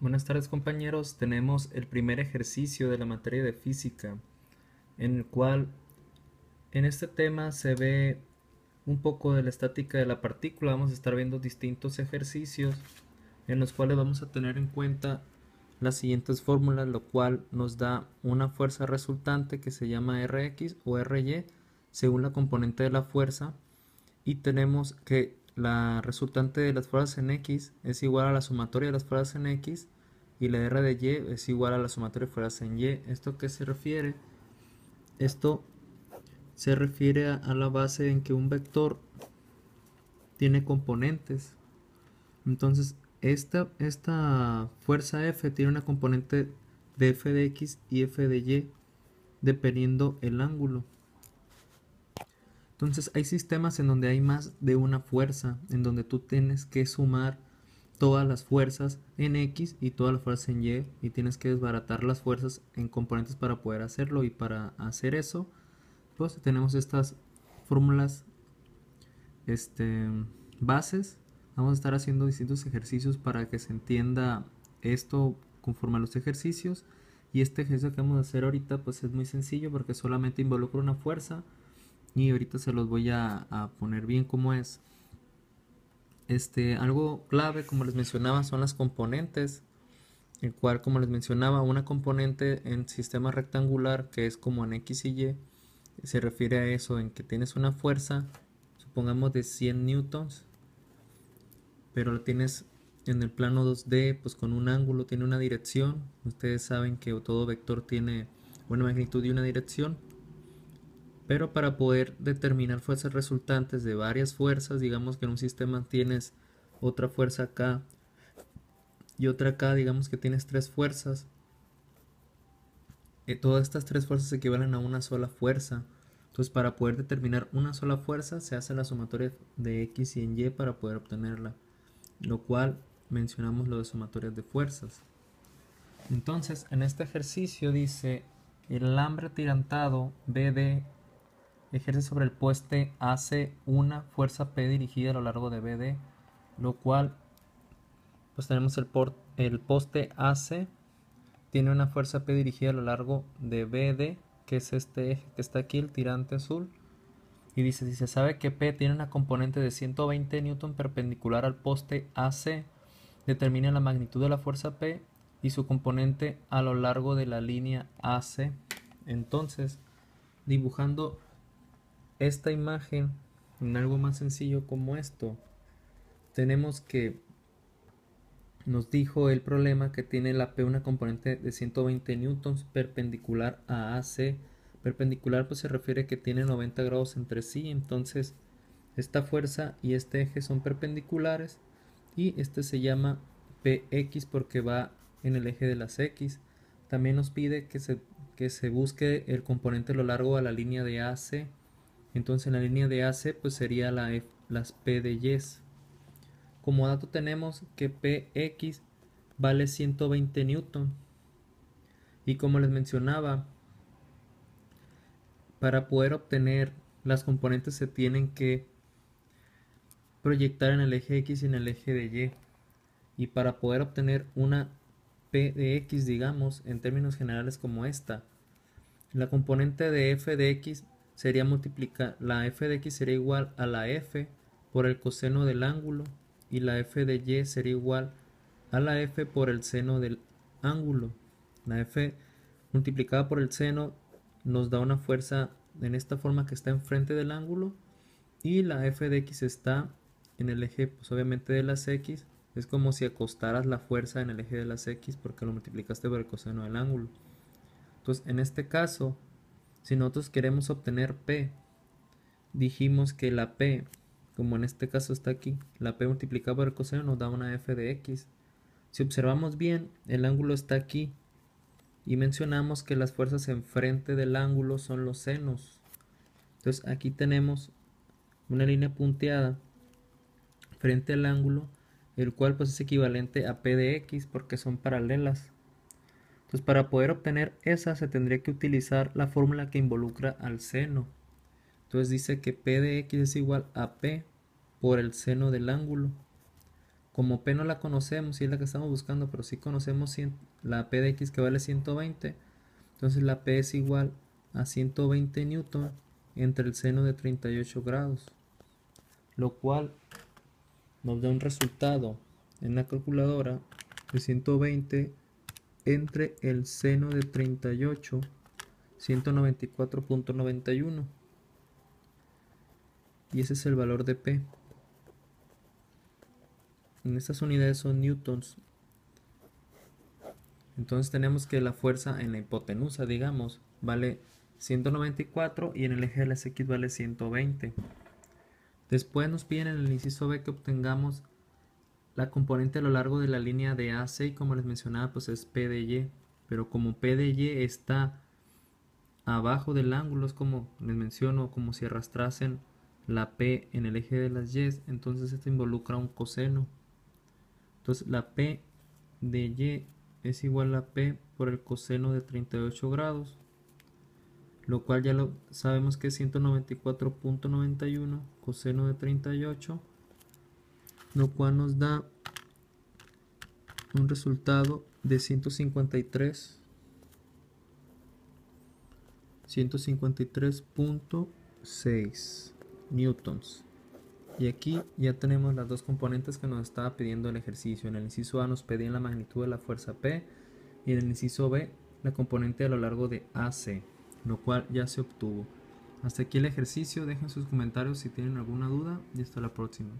Buenas tardes compañeros, tenemos el primer ejercicio de la materia de física, en el cual en este tema se ve un poco de la estática de la partícula. Vamos a estar viendo distintos ejercicios en los cuales vamos a tener en cuenta las siguientes fórmulas, lo cual nos da una fuerza resultante que se llama Rx o Ry según la componente de la fuerza, y tenemos que la resultante de las fuerzas en X es igual a la sumatoria de las fuerzas en X y la R de Y es igual a la sumatoria de fuerzas en Y. ¿Esto a qué se refiere? Esto se refiere a la base en que un vector tiene componentes. Entonces, esta fuerza F tiene una componente de F de X y F de Y dependiendo el ángulo. Entonces, hay sistemas en donde hay más de una fuerza, en donde tú tienes que sumar todas las fuerzas en X y todas las fuerzas en Y, y tienes que desbaratar las fuerzas en componentes para poder hacerlo. Y para hacer eso, pues tenemos estas fórmulas bases. Vamos a estar haciendo distintos ejercicios para que se entienda esto conforme a los ejercicios. Y este ejercicio que vamos a hacer ahorita pues es muy sencillo porque solamente involucra una fuerza, y ahorita se los voy a poner bien como es. Algo clave, como les mencionaba, son las componentes, el cual, como les mencionaba, una componente en sistema rectangular, que es como en X y Y, se refiere a eso, en que tienes una fuerza, supongamos de 100 newtons, pero la tienes en el plano 2D, pues con un ángulo, tiene una dirección. Ustedes saben que todo vector tiene una magnitud y una dirección. Pero para poder determinar fuerzas resultantes de varias fuerzas, digamos que en un sistema tienes otra fuerza acá y otra acá, digamos que tienes tres fuerzas. Todas estas tres fuerzas equivalen a una sola fuerza. Entonces, para poder determinar una sola fuerza, se hace la sumatoria de X y en Y para poder obtenerla, lo cual mencionamos lo de sumatorias de fuerzas. Entonces, en este ejercicio dice: el alambre atirantado BD ejerce sobre el poste AC una fuerza P dirigida a lo largo de BD, lo cual pues tenemos el poste AC tiene una fuerza P dirigida a lo largo de BD, que es este eje que está aquí, el tirante azul. Y dice: si se sabe que P tiene una componente de 120 N perpendicular al poste AC, determina la magnitud de la fuerza P y su componente a lo largo de la línea AC. Entonces, dibujando esta imagen en algo más sencillo como esto, tenemos que nos dijo el problema que tiene la P una componente de 120 newtons perpendicular a AC. Perpendicular pues se refiere que tiene 90 grados entre sí. Entonces esta fuerza y este eje son perpendiculares, y este se llama PX porque va en el eje de las X. También nos pide que se busque el componente a lo largo de la línea de AC. Entonces en la línea de AC pues sería las P de Y. Como dato tenemos que Px vale 120 newton, y como les mencionaba, para poder obtener las componentes se tienen que proyectar en el eje X y en el eje de Y, y para poder obtener una P de X, digamos, en términos generales como esta, la componente de f de X sería multiplicar, la f de X sería igual a la f por el coseno del ángulo, y la f de Y sería igual a la f por el seno del ángulo. La f multiplicada por el seno nos da una fuerza en esta forma que está enfrente del ángulo, y la f de X está en el eje pues obviamente de las X. Es como si acostaras la fuerza en el eje de las X porque lo multiplicaste por el coseno del ángulo. Entonces en este caso, si nosotros queremos obtener P, dijimos que la P, como en este caso está aquí, la P multiplicada por el coseno nos da una f de X. Si observamos bien, el ángulo está aquí, y mencionamos que las fuerzas enfrente del ángulo son los senos. Entonces aquí tenemos una línea punteada frente al ángulo, el cual pues es equivalente a P de X porque son paralelas. Entonces para poder obtener esa se tendría que utilizar la fórmula que involucra al seno. Entonces dice que P de X es igual a P por el seno del ángulo. Como P no la conocemos, y es la que estamos buscando, pero sí conocemos la P de X que vale 120, entonces la P es igual a 120 newton entre el seno de 38 grados, lo cual nos da un resultado en la calculadora de 120 entre el seno de 38, 194.91, y ese es el valor de P. En estas unidades son newtons. Entonces tenemos que la fuerza en la hipotenusa, digamos, vale 194 y en el eje de las X vale 120. Después nos piden en el inciso B que obtengamos la componente a lo largo de la línea de AC, y como les mencionaba, pues es P de Y. Pero como P de Y está abajo del ángulo, es como les menciono, como si arrastrasen la P en el eje de las Y, entonces esto involucra un coseno. Entonces la P de Y es igual a P por el coseno de 38 grados, lo cual ya lo sabemos que es 194.91 coseno de 38, lo cual nos da un resultado de 153.6 newtons. Y aquí ya tenemos las dos componentes que nos estaba pidiendo el ejercicio. En el inciso A nos pedían la magnitud de la fuerza P, y en el inciso B la componente a lo largo de AC, lo cual ya se obtuvo. Hasta aquí el ejercicio, dejen sus comentarios si tienen alguna duda y hasta la próxima.